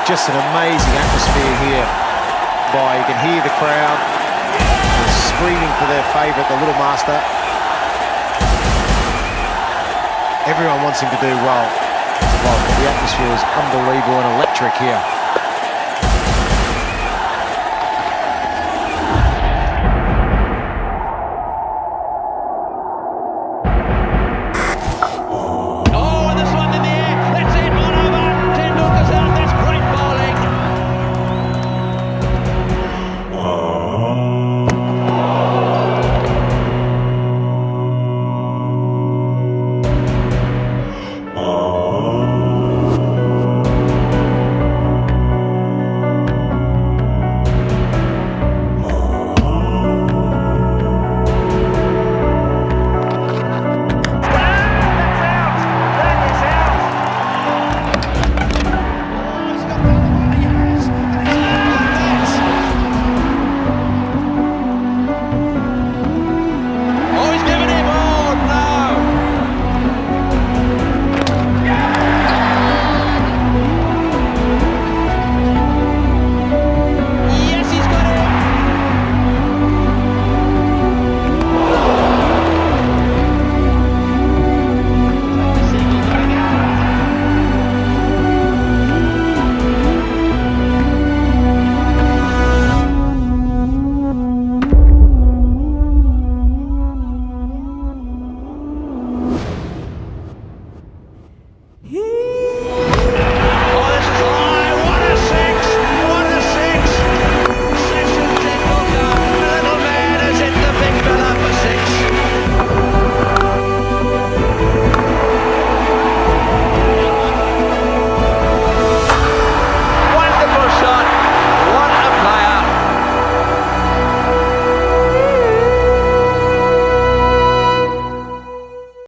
just an amazing atmosphere here. You can hear the crowd screaming for their favourite, the Little Master. Everyone wants him to do well. The atmosphere is unbelievable and electric here.